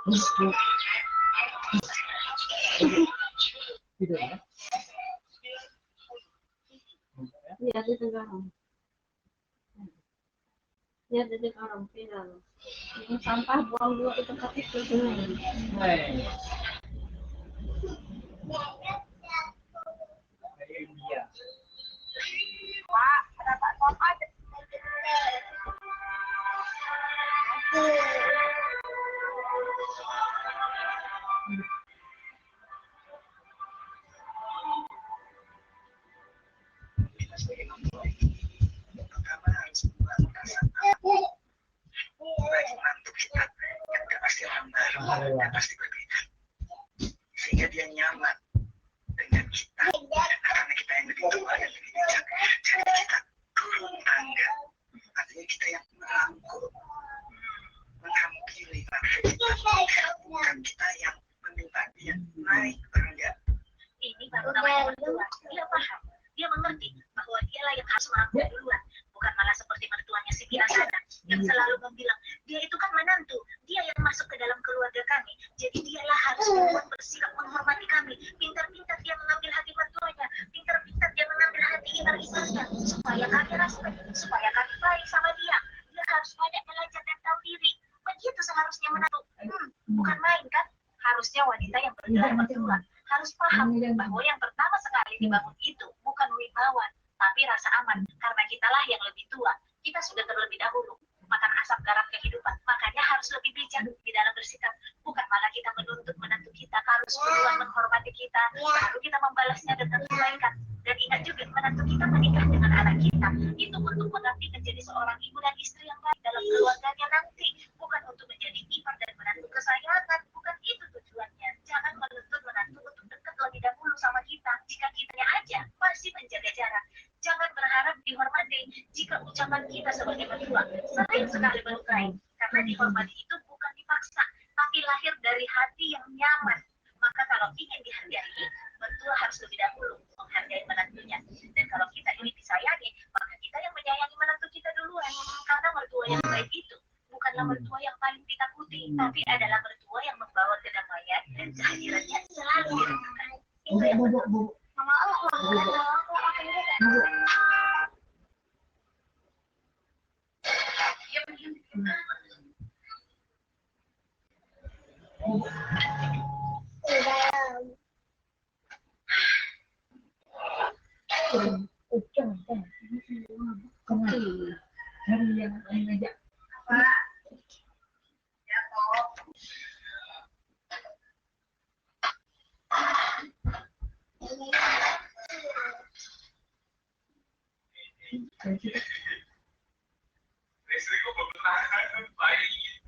Iya, di tengah. Ya, di orang final. Sampah buang-buang di tempat itu. Pak, kenapa kok ada? Sehingga dia nyaman dengan kita karena kita yang lebih tua dan lebih bijak. Jadi kita turun tangga, artinya kita yang merangkul, menghampiri aktivitas, bukan kita yang meminta dia naik tangga. Ini baru namanya mertua. Dia paham, dia mengerti bahwa dialah yang harus merangkul duluan, bukan malah seperti mertuanya si Mira sana yang selalu membilang dia itu kan menantu, dia yang masuk ke dalam keluarga kami, jadi dialah harus membuat bersikap menghormati kami. Pintar-pintar dia mengambil hati mertuanya, pintar-pintar dia mengambil hati ipar-iparnya, supaya kami respect, supaya kami baik sama dia. Dia harus banyak belajar dan tahu diri. Begitu seharusnya menantu. Bukan main kan? Harusnya wanita yang bergelar mertua harus paham bahwa yang pertama sekali dibangun itu bukan wibawa, tapi rasa aman, karena kitalah yang lebih tua. Kita sudah terlebih dahulu makan asap garam kehidupan, makanya harus lebih bijak di dalam bersikap, bukan malah kita menuntut menantu kita harus duluan menghormati kita, baru kita membalasnya dengan kebaikan. Dan ingat juga, menantu kita menikah dengan anak kita itu untuk mengabdi menjadi seorang ibu dan istri yang baik dalam keluarganya nanti, bukan untuk menjadi ipar dan menantu kesayangan. Bukan itu tujuannya. Jangan menuntut menantu untuk dekat lebih dahulu sama kita jika kitanya aja masih menjaga jarak. Jangan berharap dihormati jika ucapan kita sebagai mertua sering sekali melukai, karena dihormati itu bukan dipaksa, tapi lahir dari hati yang nyaman. Maka kalau ingin dihargai, mertua harus lebih dahulu menghargai menantunya. Dan kalau kita ini disayangi, maka kita yang menyayangi menantu kita duluan. Karena mertua yang baik itu bukanlah mertua yang paling ditakuti, tapi adalah mertua yang membawa kedamaian dan kehadirannya selalu dirindukan. Itu yang betul. Mama,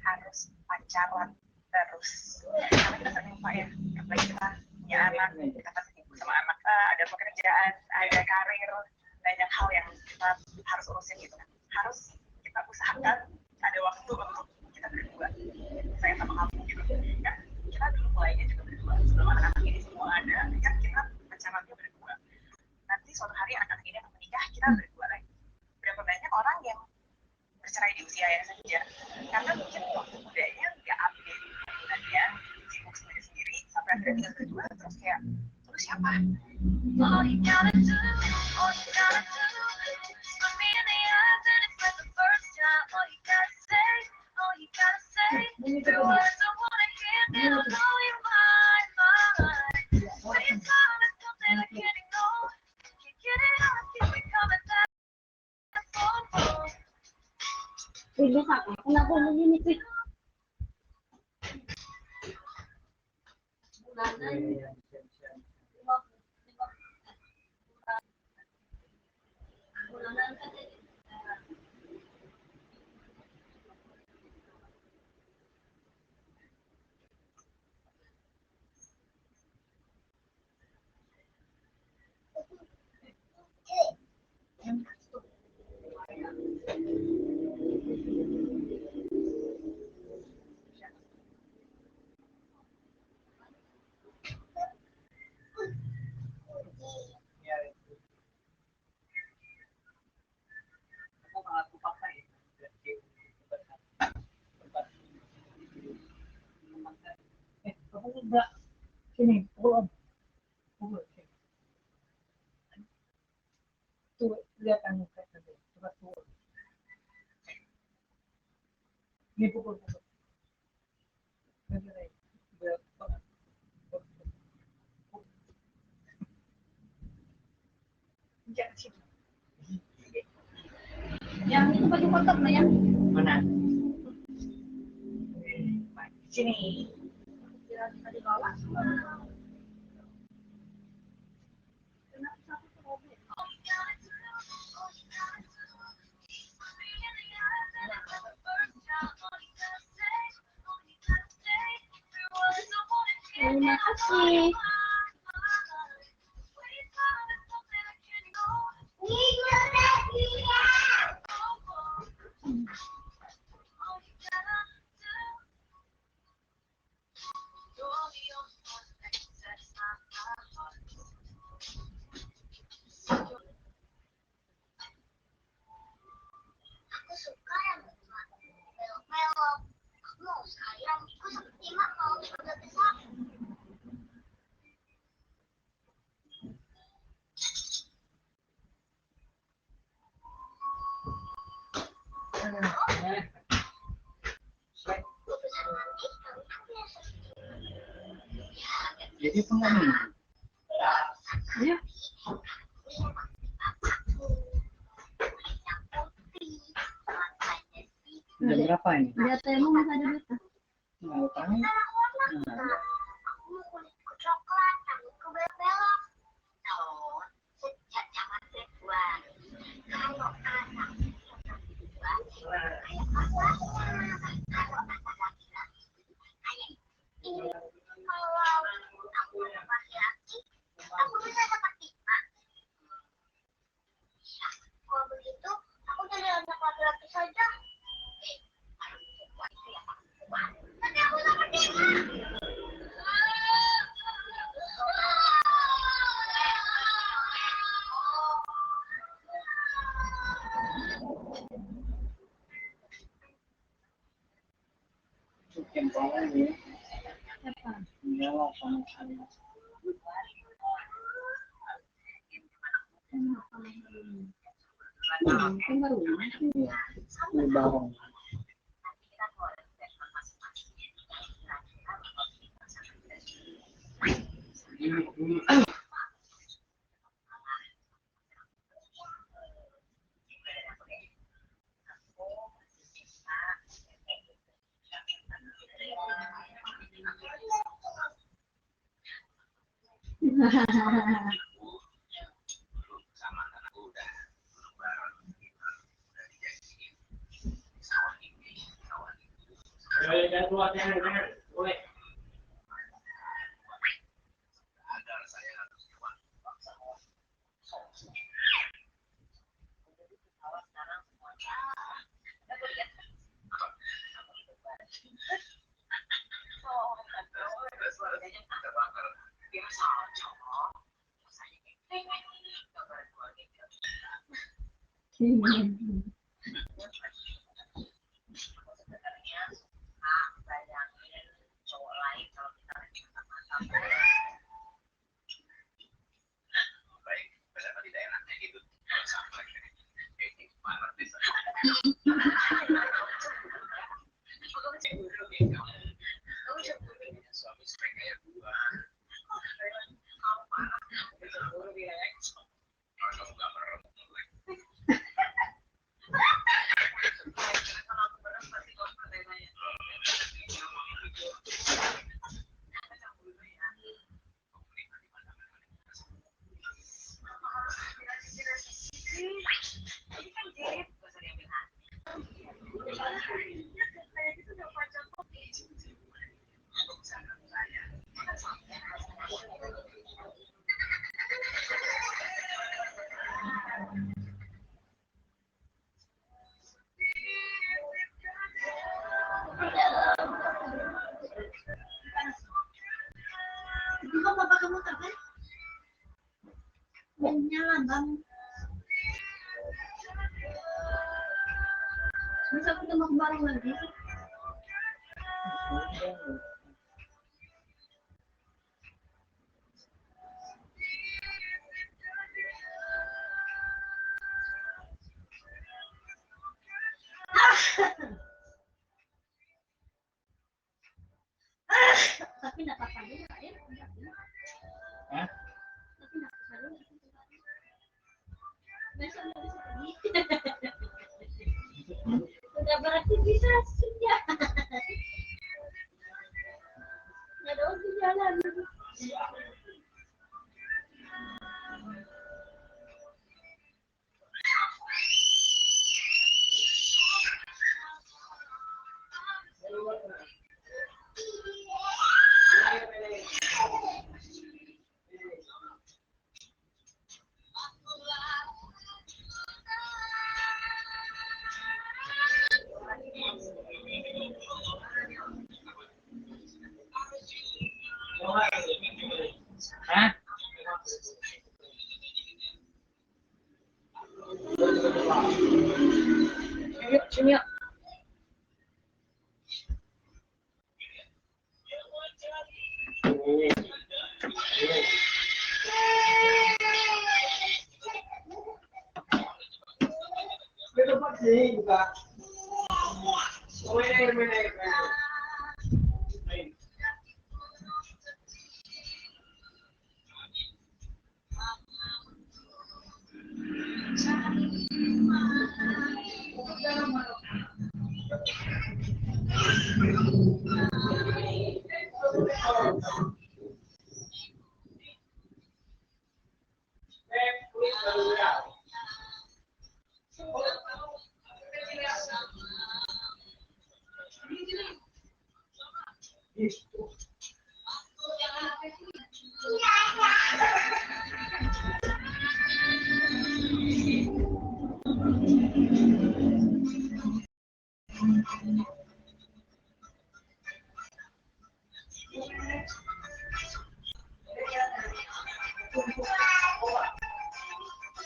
harus pacaran terus karena kita sering lupa ya, apalagi kita punya anak, kita pasti sibuk sama anak, ada pekerjaan, ada karir, banyak hal yang kita harus urusin gitu kan. Harus kita usahakan ada waktu untuk kita berdua, saya sama kamu gitu kan. Kita dulu mulainya juga berdua sebelum anak-anak ini semua ada, kan kita pacarannya berdua. Nanti suatu hari anak-anak ini akan menikah, kita berdua lagi. Berapa banyak orang yang bercerai di usia yang senja karena mungkin waktu mudanya nggak update, dan dia sibuk sendiri-sendiri sampai akhirnya tinggal berdua, terus kayak terus siapa? Ini apa? Kenapa ini sih? Sini, pukul om. Pukul. Tuh, lihat anu kayak tadi. Coba pukul. Ini pukul. Yang itu baju kotor lah ya. Mana? Sini. Kita dibawa. Kenapa satu tuh mobil? Terima kasih. Aku suka yang melok-melok. Aku mau sayang, aku seperti mak mau sudah besar. Aku besar nanti, kamu kan biasa. Jadi pengen. Ya. Jam berapa ini? Dia temu masih ada duit. Mau tahu? Aku mau kulitku coklat, rambutku belok-belok. Tahun sejak zaman Februari. Kalau anak Februari, kayak apa? Kalau anak laki-laki, kayak ini. Kalau aku anak laki-laki, aku bisa seperti Mak. Ya, kalau begitu, aku jadi anak laki-laki saja. Nanti aku seperti Mak. Mungkin bangun ya. Apa? Nyala sama saya. Kan baru. Iya. Ini bareng. Sama anakku udah bareng. Agar saya harus kuat bangsa. Baik, berada di daerahnya itu sama ini banget bisa. Suami sering kayak gua. Kalau marah, kalau kamu gak meremuk mulai. Kamu apa kamu tak kan? Nyala bang. Masa kita mau bareng lagi? Tapi dapat tadi nggak ya? Hah? Tapi dapat tadi. Besok nggak bisa pergi. Udah beraktivitas ya. Nggak ada waktu jalan. Hah? Yuk, sini yuk.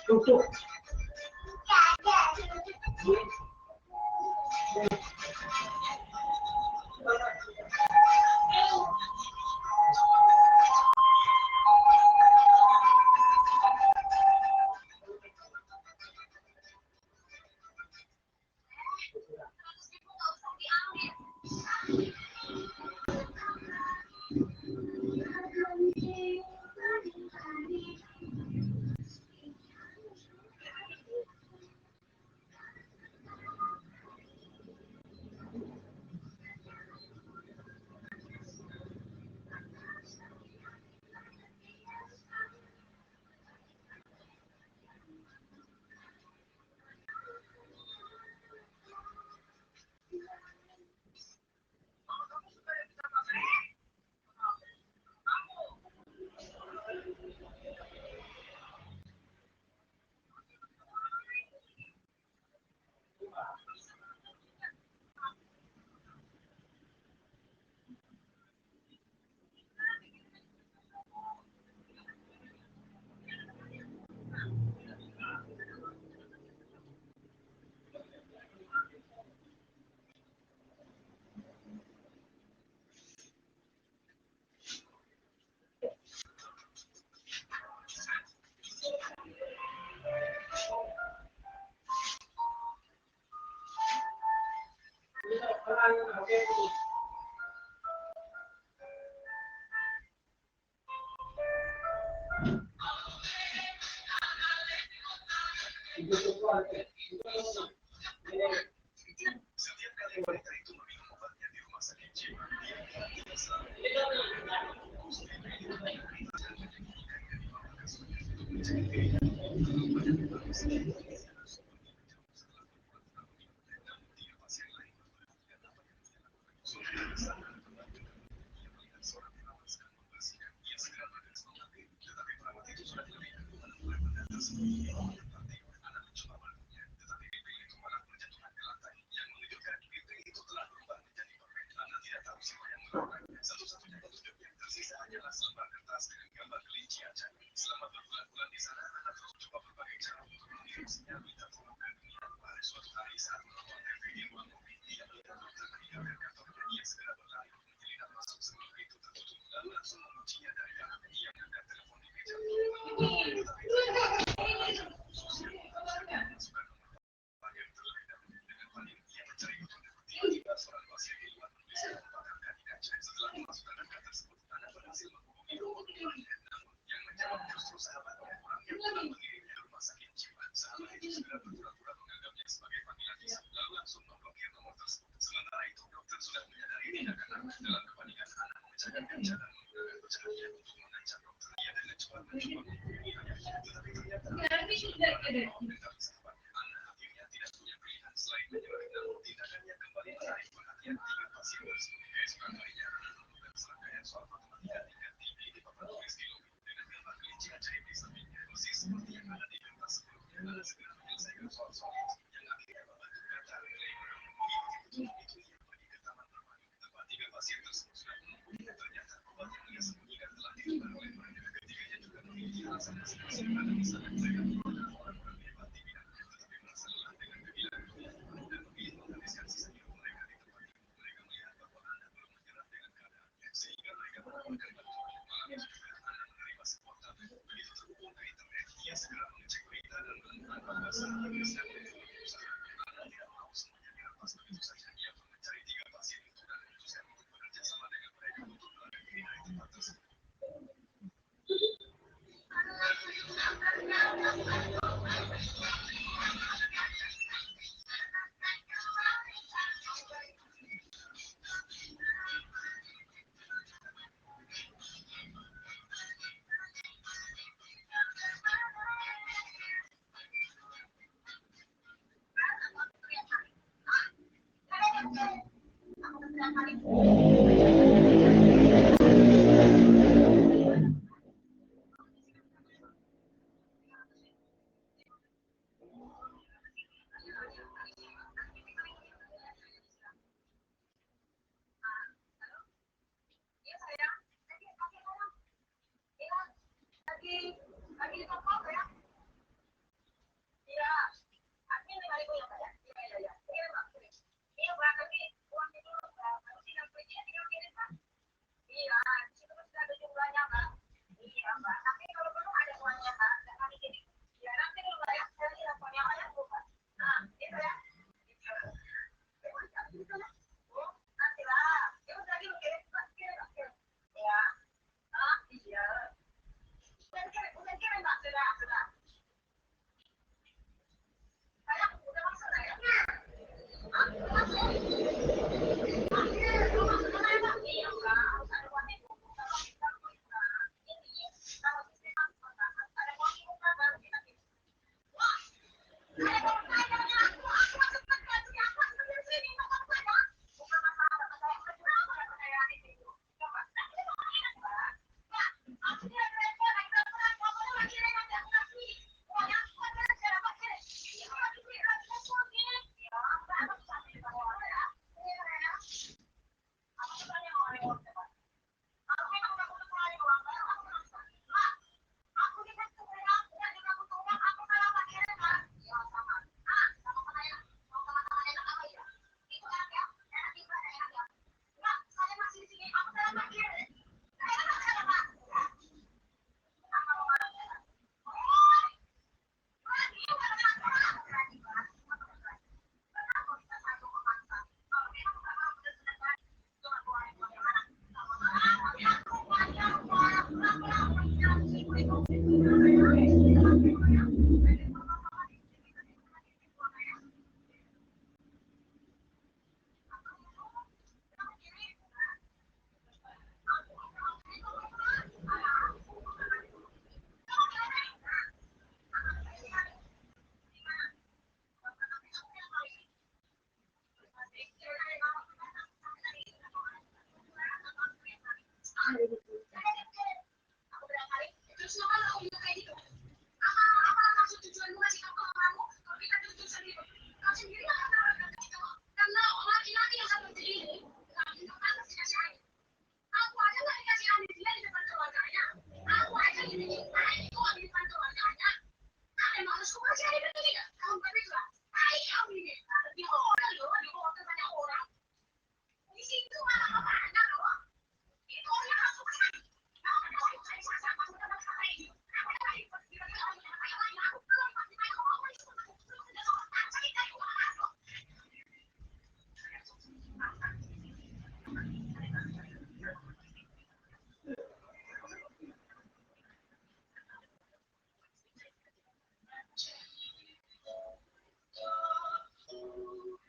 Tutup. Setiap kali wanita itu meminum obatnya di rumah sakit jiwa, satu-satunya petunjuk yang tersisa hanyalah selembar kertas dengan gambar kelinci aja. Selama berbulan-bulan di sana, Ana terus coba berbagai cara untuk mengirim sinyal minta tolong ke dunia. Pada suatu hari saat menonton TV di ruang kopi, dia melihat dokter meninggalkan kantornya. Ia segera berlari, menyelinap masuk sebelum pintu tertutup dan langsung menguncinya dari dalam. Ia mengangkat telepon di meja. Tetapi khususnya masukkan nomor yang terlebih dahulu dengan panik. Ia mencari Tetapi ternyata tetapi sahabat, Ana akhirnya tidak punya pilihan selain menyerah, namun tindakannya kembali menarik perhatian tiga pasien tersebut. Keesokan harinya, Ana menemukan serangkaian soal matematika tingkat tinggi di papan tulis di lobi dengan gambar kelinci ajaib di sampingnya. Persis seperti yang ada di kertas sebelumnya, Ana segera menyelesaikan soal-soal itu yang akhirnya membantu kata relay. Itu ia pergi ke taman bermain. Tempat tiga pasien tersebut sudah menunggu. Ternyata obat yang ia sembunyikan telah ditebar oleh mereka. Ketiganya juga memiliki alasan masing-masing karena di sana mereka adalah orang-orang hebat di bidangnya, tetapi merasa lelah dengan kegilaan dan memilih menghabiskan sisa hidup mereka di tempat itu. Mereka melihat bahwa Anda belum menyerah dengan keadaannya, sehingga mereka menawarkan bantuan. Malam juga Anda menerima sebuah tabel. Begitu terhubung ke internet, ia segera mengecek berita dan menemukan bahwa saat ini sedang menutup perusahaan. Anda tidak mau semuanya dirampas begitu saja. Ia pun mencari tiga pasien itu dan memutuskan untuk bekerja sama dengan mereka untuk melarikan diri dari tempat tersebut.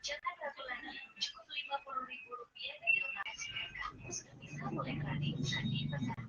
Jangan ragu lagi, cukup Rp50.000 dari donasi kamu sudah bisa mulai kredit saat dipesan.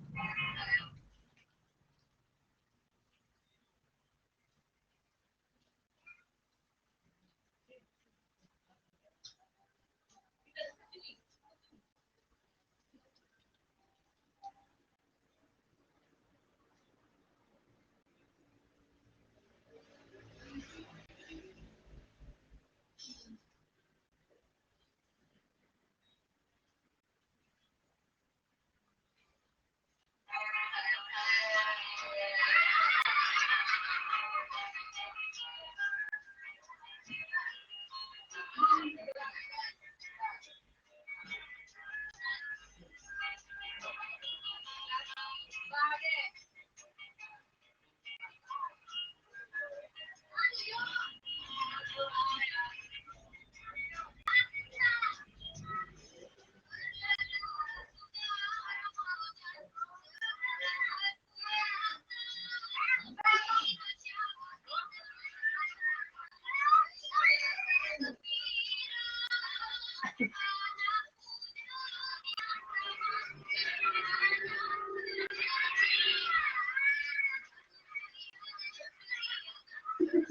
Saat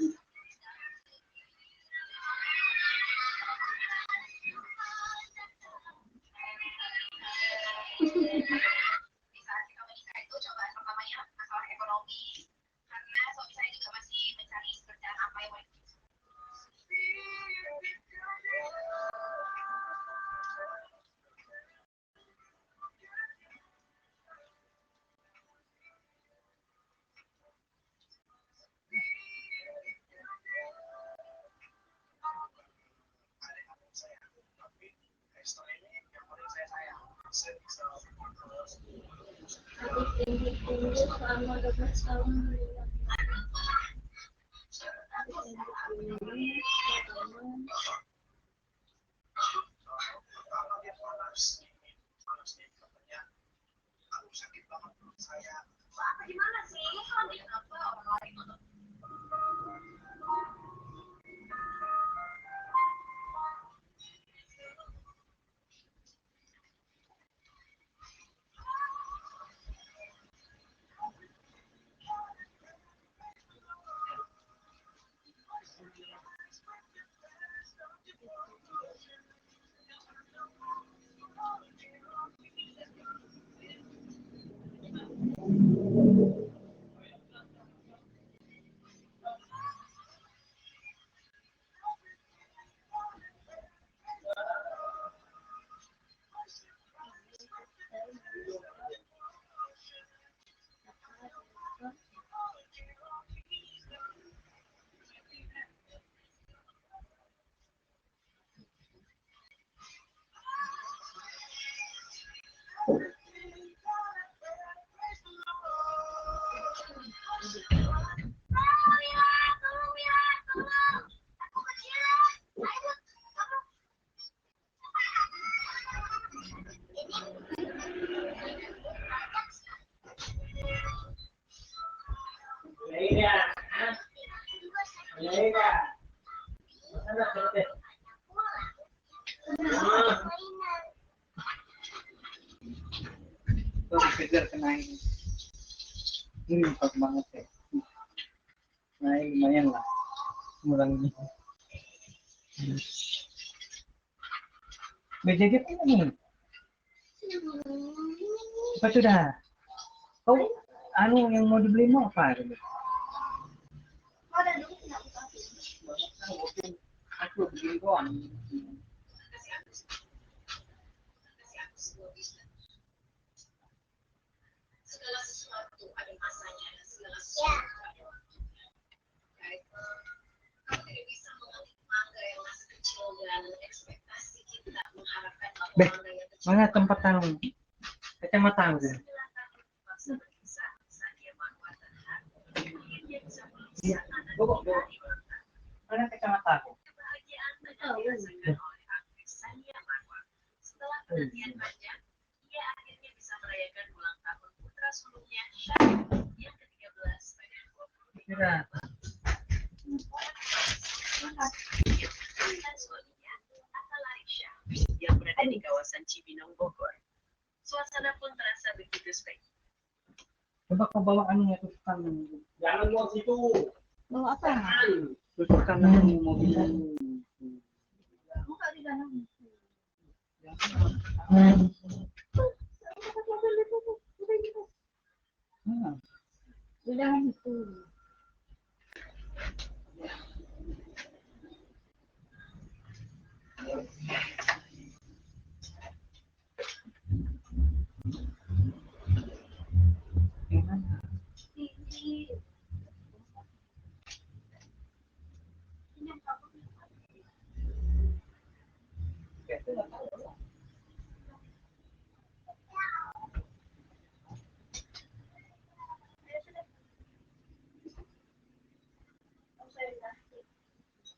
kita menikah itu coba pertamanya masalah ekonomi, karena suami saya juga masih mencari pekerjaan apa yang mau dikerjakan. Adik-adik saya, tapi Esther ini yang paling saya sayang. Saya bisa terus Tinggi-tinggi selama 12 tahun. kalau dia panas katanya, aduh sakit banget perut saya. Apa gimana sih? Kenapa orang lain nonton? Kejar kena ini empat banget ya. Nah ini lumayan lah mengurangi. BJG kan ini apa sudah? Oh, anu yang mau dibeli mau apa? Aku beli doang. Segala sesuatu ada masanya dan segala sesuatu ada waktunya. Baik, kamu tidak bisa mengambil mangga yang masih kecil dan ekspektasi kita mengharapkan bahwa Beh, mangga yang kecil mana tempat tahu? Kacamata aku. 9 tahun dipaksa berpisah saat dia Marwah dan Harun. Kemudian dia bisa Iya, melupakan bawa. hari ulang tahun. Mana kacamata aku? Kebahagiaan banyak dirasakan oleh aktris Sania Marwah. Setelah penantian panjang, ia akhirnya bisa merayakan ulang tahun putra sulungnya Syahid yang ke-13 pada 25 Kira. dan suaminya Atta Larisha yang berada di kawasan Cibinong, Bogor. Suasana pun terasa begitu spesial. Coba kau bawa anunya tusukkan. Jangan buang situ. Bawa apa? Tusukkan anu mobil. Buka di dalam. Di dalam itu.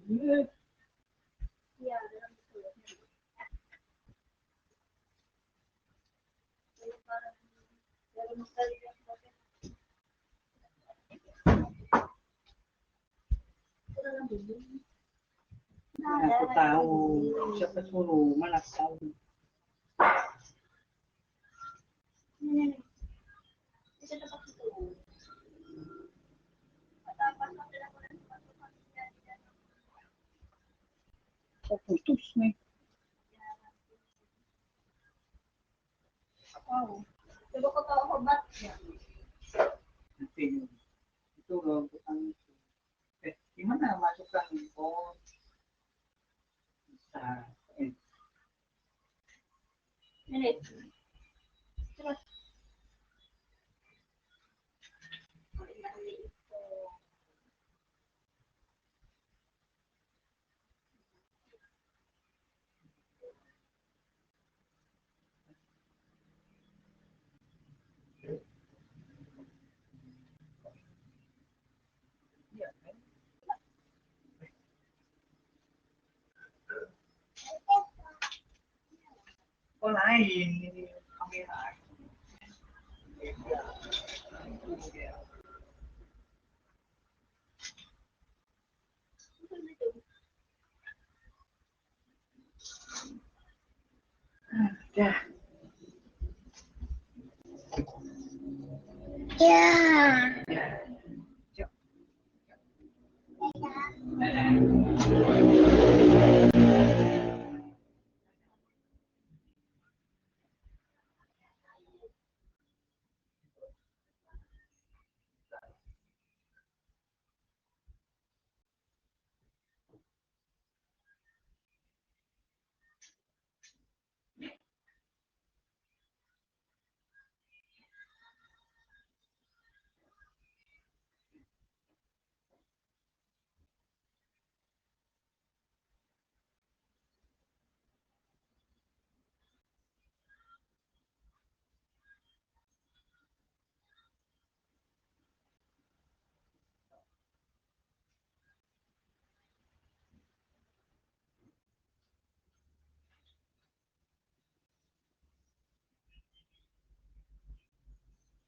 Di Iya, dalam itu. Dalam sekali. Aku tahu siapa suruh, mana aku tahu. Ini. Bisa dapat itu. Ada apa-apa dalam Oh, putus nih. Wow. Coba kau tahu obat ya. Nanti itu bukan. Gimana masukkan? Oh, bisa. Ini. Terus. Oh, lain ini kamera. Beda.